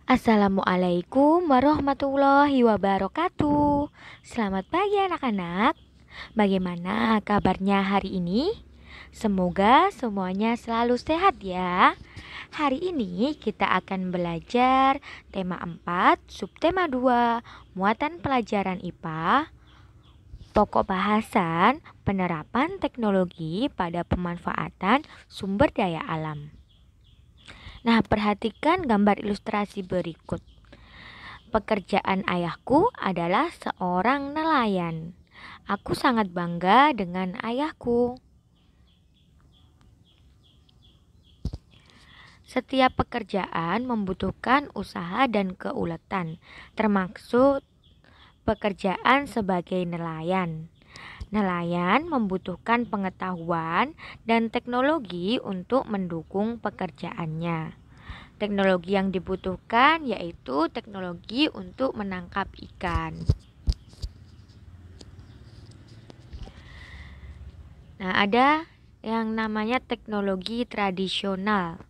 Assalamualaikum warahmatullahi wabarakatuh. Selamat pagi anak-anak. Bagaimana kabarnya hari ini? Semoga semuanya selalu sehat ya. Hari ini kita akan belajar tema 4, subtema 2, muatan pelajaran IPA, pokok bahasan, penerapan teknologi pada pemanfaatan sumber daya alam. Nah, perhatikan gambar ilustrasi berikut. Pekerjaan ayahku adalah seorang nelayan. Aku sangat bangga dengan ayahku. Setiap pekerjaan membutuhkan usaha dan keuletan, termasuk pekerjaan sebagai nelayan. Nelayan membutuhkan pengetahuan dan teknologi untuk mendukung pekerjaannya. Teknologi yang dibutuhkan yaitu teknologi untuk menangkap ikan. Nah, ada yang namanya teknologi tradisional.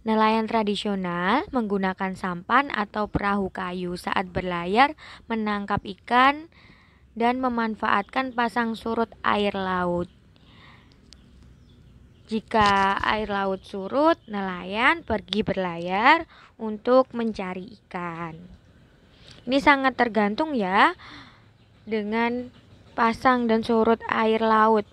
Nelayan tradisional menggunakan sampan atau perahu kayu saat berlayar menangkap ikan dan memanfaatkan pasang surut air laut. Jika air laut surut, nelayan pergi berlayar untuk mencari ikan. Ini sangat tergantung ya dengan pasang dan surut air laut.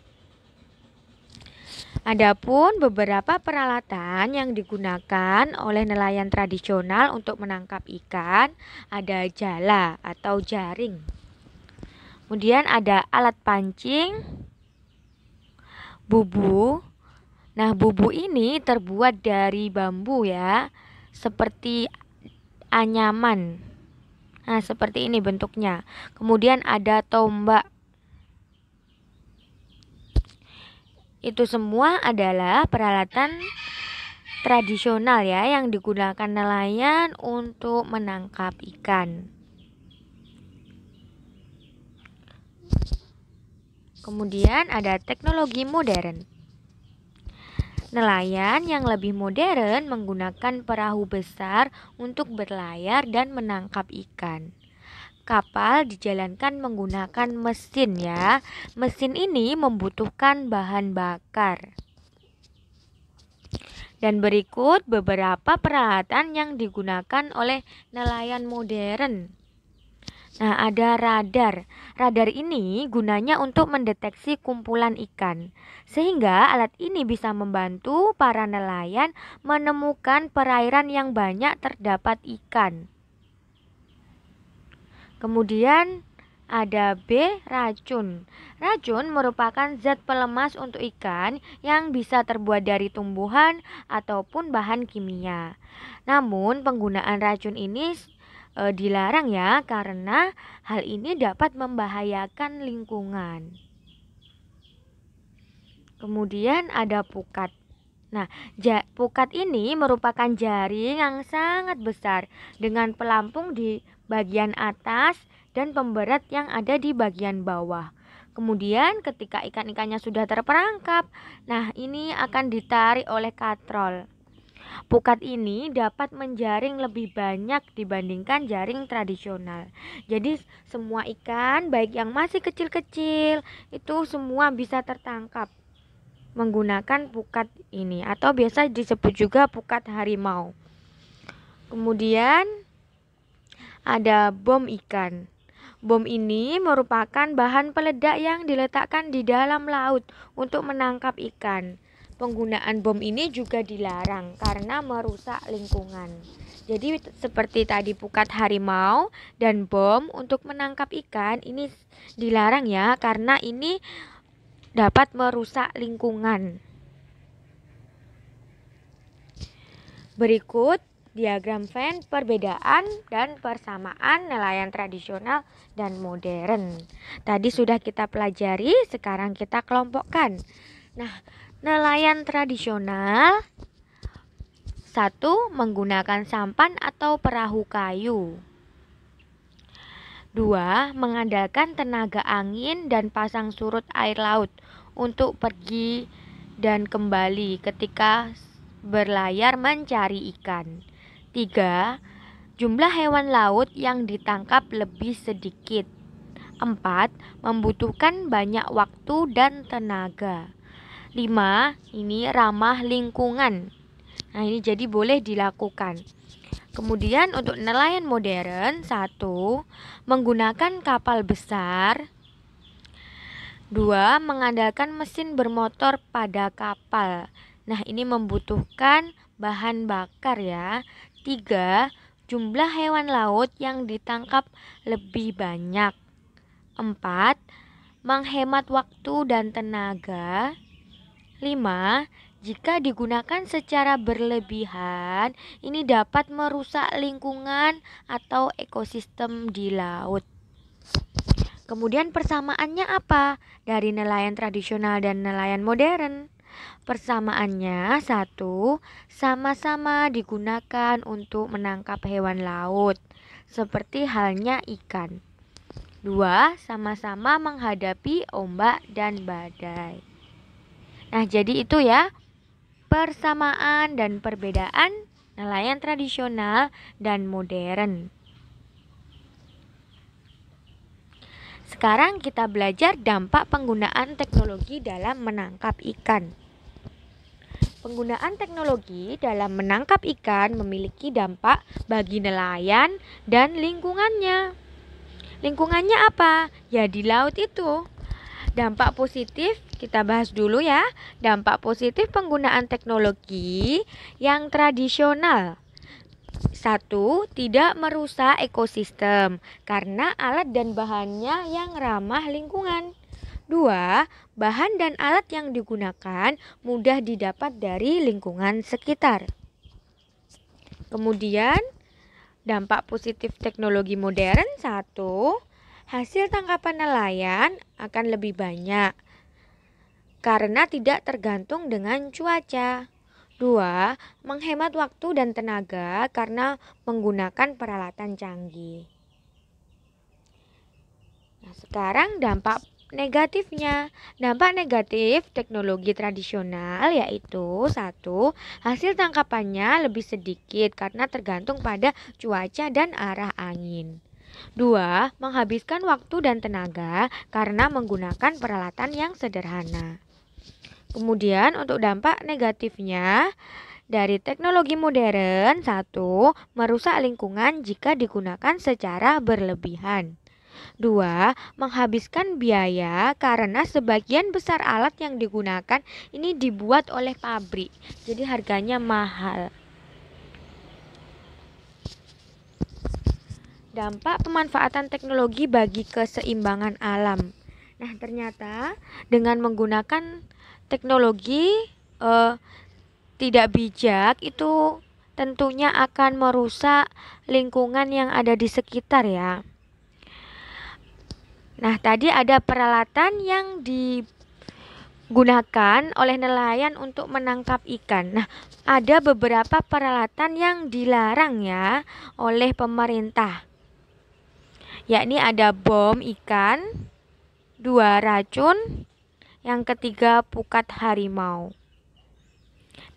Adapun beberapa peralatan yang digunakan oleh nelayan tradisional untuk menangkap ikan ada jala atau jaring. Kemudian ada alat pancing, bubu. Nah, bubu ini terbuat dari bambu ya, seperti anyaman. Nah, seperti ini bentuknya. Kemudian ada tombak. Itu semua adalah peralatan tradisional ya yang digunakan nelayan untuk menangkap ikan. Kemudian ada teknologi modern. Nelayan yang lebih modern menggunakan perahu besar untuk berlayar dan menangkap ikan. Kapal dijalankan menggunakan mesin ya. Mesin ini membutuhkan bahan bakar. Dan berikut beberapa peralatan yang digunakan oleh nelayan modern. Nah, ada radar. Radar ini gunanya untuk mendeteksi kumpulan ikan. Sehingga alat ini bisa membantu para nelayan menemukan perairan yang banyak terdapat ikan. Kemudian ada B, racun. Racun merupakan zat pelemas untuk ikan yang bisa terbuat dari tumbuhan ataupun bahan kimia. Namun penggunaan racun ini dilarang ya karena hal ini dapat membahayakan lingkungan. Kemudian ada pukat. Nah, pukat ini merupakan jaring yang sangat besar dengan pelampung di bagian atas dan pemberat yang ada di bagian bawah. Kemudian ketika ikan-ikannya sudah terperangkap, nah ini akan ditarik oleh katrol. Pukat ini dapat menjaring lebih banyak dibandingkan jaring tradisional. Jadi semua ikan baik yang masih kecil-kecil itu semua bisa tertangkap menggunakan pukat ini atau biasa disebut juga pukat harimau. Kemudian ada bom ikan. Bom ini merupakan bahan peledak yang diletakkan di dalam laut untuk menangkap ikan. Penggunaan bom ini juga dilarang karena merusak lingkungan. Jadi seperti tadi pukat harimau dan bom untuk menangkap ikan ini dilarang ya karena ini dapat merusak lingkungan. Berikut diagram Venn perbedaan dan persamaan nelayan tradisional dan modern. Tadi sudah kita pelajari, sekarang kita kelompokkan. Nah, nelayan tradisional 1. Menggunakan sampan atau perahu kayu. 2. Mengandalkan tenaga angin dan pasang surut air laut untuk pergi dan kembali ketika berlayar mencari ikan. 3. Jumlah hewan laut yang ditangkap lebih sedikit. 4. Membutuhkan banyak waktu dan tenaga. 5. Ini ramah lingkungan. Nah, ini jadi boleh dilakukan. Kemudian untuk nelayan modern, 1. Menggunakan kapal besar. 2. Mengandalkan mesin bermotor pada kapal. Nah, ini membutuhkan bahan bakar ya. 3. Jumlah hewan laut yang ditangkap lebih banyak. 4. Menghemat waktu dan tenaga. 5. Jika digunakan secara berlebihan, ini dapat merusak lingkungan atau ekosistem di laut. Kemudian persamaannya apa dari nelayan tradisional dan nelayan modern? Persamaannya, 1. Sama-sama digunakan untuk menangkap hewan laut, seperti halnya ikan. 2. Sama-sama menghadapi ombak dan badai. Nah, jadi itu ya persamaan dan perbedaan nelayan tradisional dan modern. Sekarang kita belajar dampak penggunaan teknologi dalam menangkap ikan. Penggunaan teknologi dalam menangkap ikan memiliki dampak bagi nelayan dan lingkungannya. Lingkungannya apa? Ya di laut itu. Dampak positif kita bahas dulu ya. Dampak positif penggunaan teknologi yang tradisional. 1. Tidak merusak ekosistem karena alat dan bahannya yang ramah lingkungan. 2. Bahan dan alat yang digunakan mudah didapat dari lingkungan sekitar. Kemudian dampak positif teknologi modern. 1. Hasil tangkapan nelayan akan lebih banyak karena tidak tergantung dengan cuaca. 2. Menghemat waktu dan tenaga karena menggunakan peralatan canggih. Nah, sekarang dampak negatifnya. Dampak negatif teknologi tradisional yaitu 1. Hasil tangkapannya lebih sedikit karena tergantung pada cuaca dan arah angin. 2. Menghabiskan waktu dan tenaga karena menggunakan peralatan yang sederhana. Kemudian untuk dampak negatifnya dari teknologi modern. 1. Merusak lingkungan jika digunakan secara berlebihan. 2. Menghabiskan biaya karena sebagian besar alat yang digunakan ini dibuat oleh pabrik, jadi harganya mahal. Dampak pemanfaatan teknologi bagi keseimbangan alam. Nah, ternyata dengan menggunakan teknologi tidak bijak itu tentunya akan merusak lingkungan yang ada di sekitar ya. Nah, tadi ada peralatan yang digunakan oleh nelayan untuk menangkap ikan. Nah, ada beberapa peralatan yang dilarang ya oleh pemerintah. Yakni ada bom ikan, 2 racun, yang ketiga pukat harimau.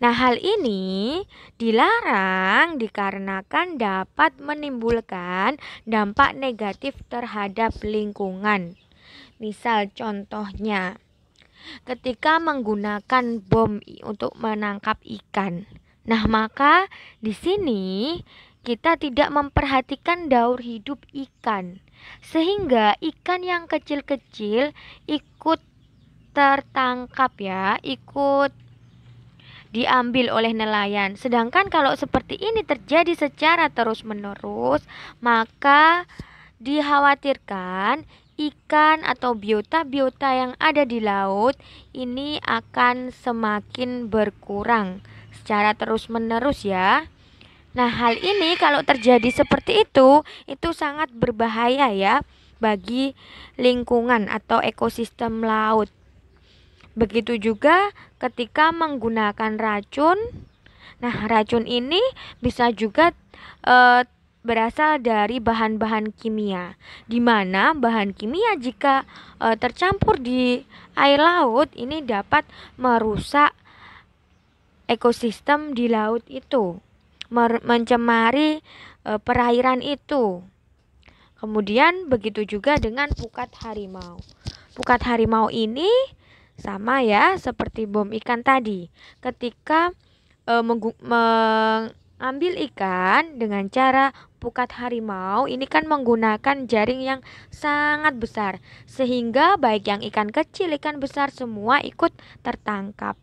Nah, hal ini dilarang dikarenakan dapat menimbulkan dampak negatif terhadap lingkungan. Misal contohnya, ketika menggunakan bom untuk menangkap ikan. Nah, maka di sini kita tidak memperhatikan daur hidup ikan. Sehingga ikan yang kecil-kecil ikut tertangkap ya, ikut diambil oleh nelayan. Sedangkan kalau seperti ini terjadi secara terus-menerus, maka dikhawatirkan ikan atau biota-biota yang ada di laut ini akan semakin berkurang secara terus-menerus ya. Nah, hal ini kalau terjadi seperti itu sangat berbahaya ya bagi lingkungan atau ekosistem laut. Begitu juga ketika menggunakan racun. Nah, racun ini bisa juga berasal dari bahan-bahan kimia, di mana bahan kimia jika tercampur di air laut ini dapat merusak ekosistem di laut itu. mencemari perairan itu. Kemudian begitu juga dengan pukat harimau. Pukat harimau ini sama ya seperti bom ikan tadi. Ketika mengambil ikan dengan cara pukat harimau, ini kan menggunakan jaring yang sangat besar, sehingga baik yang ikan kecil, ikan besar semua ikut tertangkap.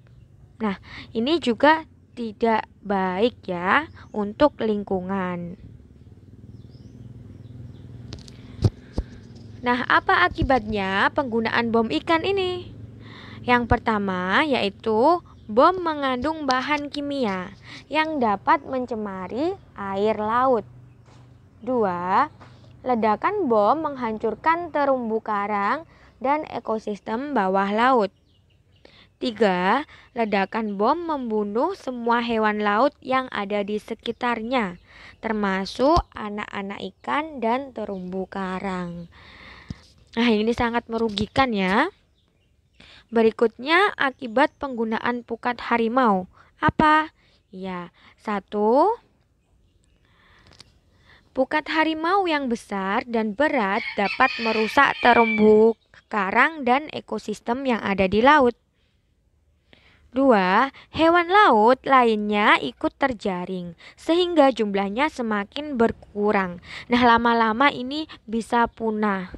Nah, ini juga tidak baik ya untuk lingkungan. Nah, apa akibatnya penggunaan bom ikan ini? Yang pertama yaitu bom mengandung bahan kimia yang dapat mencemari air laut. 2. Ledakan bom menghancurkan terumbu karang dan ekosistem bawah laut. 3. Ledakan bom membunuh semua hewan laut yang ada di sekitarnya, termasuk anak-anak ikan dan terumbu karang. Nah, ini sangat merugikan ya. Berikutnya akibat penggunaan pukat harimau. Apa? Ya, 1. Pukat harimau yang besar dan berat dapat merusak terumbu karang dan ekosistem yang ada di laut. 2. Hewan laut lainnya ikut terjaring sehingga jumlahnya semakin berkurang. Nah, lama-lama ini bisa punah.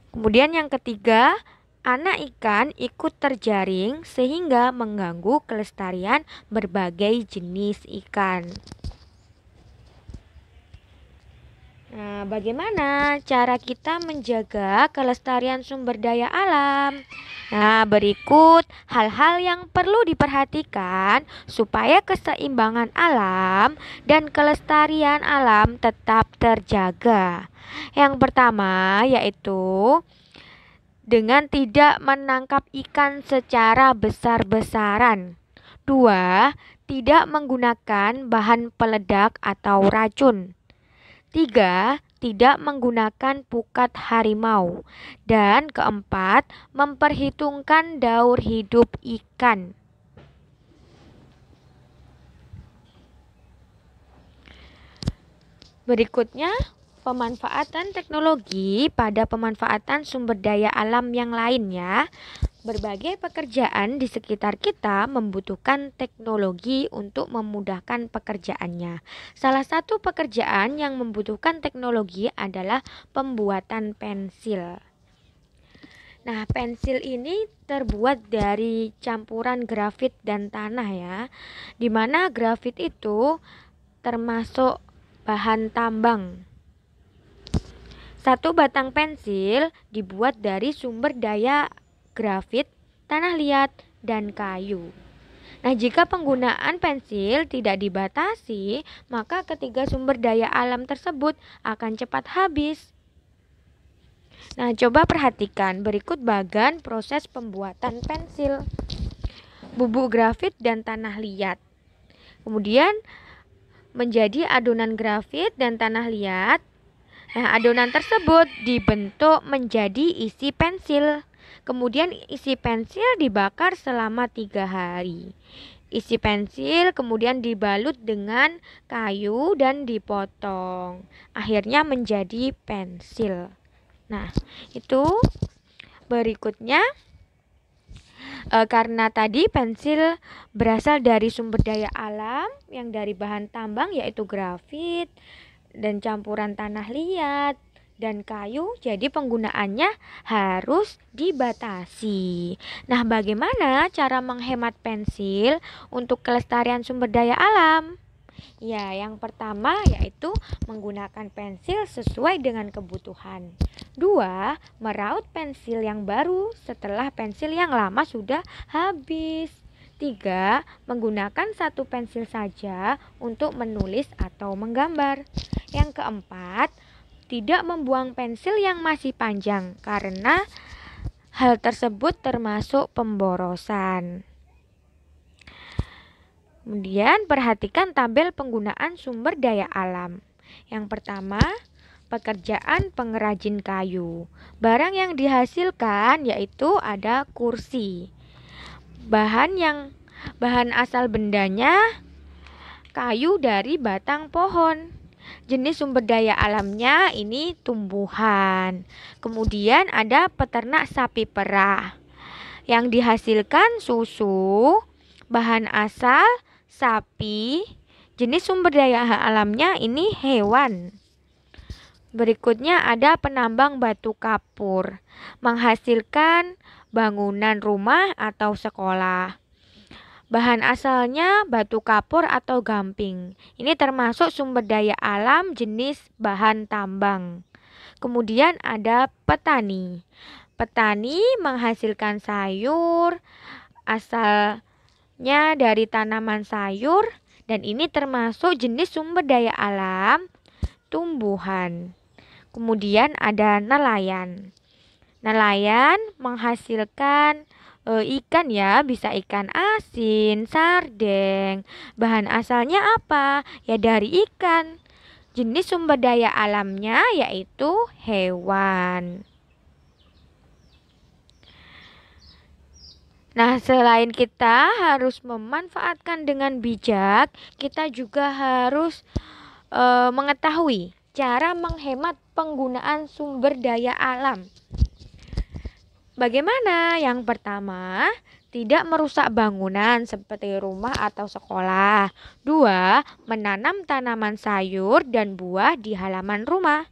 Kemudian yang ketiga, anak ikan ikut terjaring sehingga mengganggu kelestarian berbagai jenis ikan. Nah, bagaimana cara kita menjaga kelestarian sumber daya alam? Nah, berikut hal-hal yang perlu diperhatikan supaya keseimbangan alam dan kelestarian alam tetap terjaga. Yang pertama yaitu dengan tidak menangkap ikan secara besar-besaran. 2. Tidak menggunakan bahan peledak atau racun. 3. Tidak menggunakan pukat harimau. Dan keempat, memperhitungkan daur hidup ikan. Berikutnya, pemanfaatan teknologi pada pemanfaatan sumber daya alam yang lainnya. Berbagai pekerjaan di sekitar kita membutuhkan teknologi untuk memudahkan pekerjaannya. Salah satu pekerjaan yang membutuhkan teknologi adalah pembuatan pensil. Nah, pensil ini terbuat dari campuran grafit dan tanah ya, dimana grafit itu termasuk bahan tambang. Satu batang pensil dibuat dari sumber daya grafit, tanah liat, dan kayu. Nah, jika penggunaan pensil tidak dibatasi, maka ketiga sumber daya alam tersebut akan cepat habis. Nah, coba perhatikan berikut bagan proses pembuatan pensil. Bubuk grafit dan tanah liat. Kemudian menjadi adonan grafit dan tanah liat. Nah, adonan tersebut dibentuk menjadi isi pensil. Kemudian isi pensil dibakar selama 3 hari. Isi pensil kemudian dibalut dengan kayu dan dipotong. Akhirnya menjadi pensil. Nah, itu berikutnya. Karena tadi pensil berasal dari sumber daya alam yang dari bahan tambang yaitu grafit dan campuran tanah liat dan kayu, jadi penggunaannya harus dibatasi. Nah, bagaimana cara menghemat pensil untuk kelestarian sumber daya alam? Ya, yang pertama yaitu menggunakan pensil sesuai dengan kebutuhan. 2. Meraut pensil yang baru setelah pensil yang lama sudah habis. 3. Menggunakan satu pensil saja untuk menulis atau menggambar. Yang keempat, tidak membuang pensil yang masih panjang karena hal tersebut termasuk pemborosan. Kemudian perhatikan tabel penggunaan sumber daya alam. Yang pertama, pekerjaan pengrajin kayu. Barang yang dihasilkan yaitu ada kursi. Bahan asal bendanya kayu dari batang pohon. Jenis sumber daya alamnya ini tumbuhan. Kemudian ada peternak sapi perah. Yang dihasilkan susu, bahan asal sapi. Jenis sumber daya alamnya ini hewan. Berikutnya ada penambang batu kapur, menghasilkan bangunan rumah atau sekolah. Bahan asalnya batu kapur atau gamping. Ini termasuk sumber daya alam jenis bahan tambang. Kemudian ada petani. Petani menghasilkan sayur, asalnya dari tanaman sayur, dan ini termasuk jenis sumber daya alam tumbuhan. Kemudian ada nelayan. Nelayan menghasilkan ikan ya, bisa ikan asin, sardeng. Bahan asalnya apa? Ya dari ikan. Jenis sumber daya alamnya yaitu hewan. Nah, selain kita harus memanfaatkan dengan bijak, kita juga harus mengetahui cara menghemat penggunaan sumber daya alam. Bagaimana? Yang pertama, tidak merusak bangunan seperti rumah atau sekolah. 2. Menanam tanaman sayur dan buah di halaman rumah.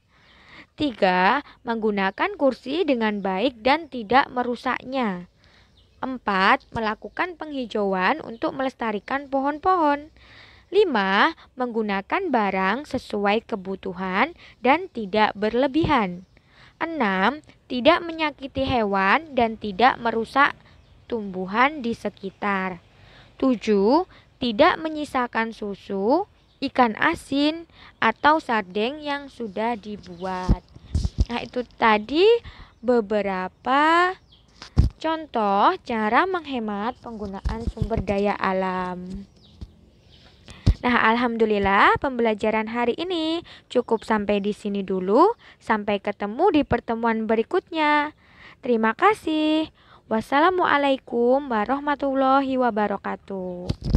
3. Menggunakan kursi dengan baik dan tidak merusaknya. 4. Melakukan penghijauan untuk melestarikan pohon-pohon. 5. Menggunakan barang sesuai kebutuhan dan tidak berlebihan. 6. Tidak menyakiti hewan dan tidak merusak tumbuhan di sekitar. 7. Tidak menyisakan susu, ikan asin, atau sardeng yang sudah dibuat. Nah, itu tadi beberapa contoh cara menghemat penggunaan sumber daya alam. Nah, alhamdulillah pembelajaran hari ini cukup sampai di sini dulu. Sampai ketemu di pertemuan berikutnya. Terima kasih. Wassalamualaikum warahmatullahi wabarakatuh.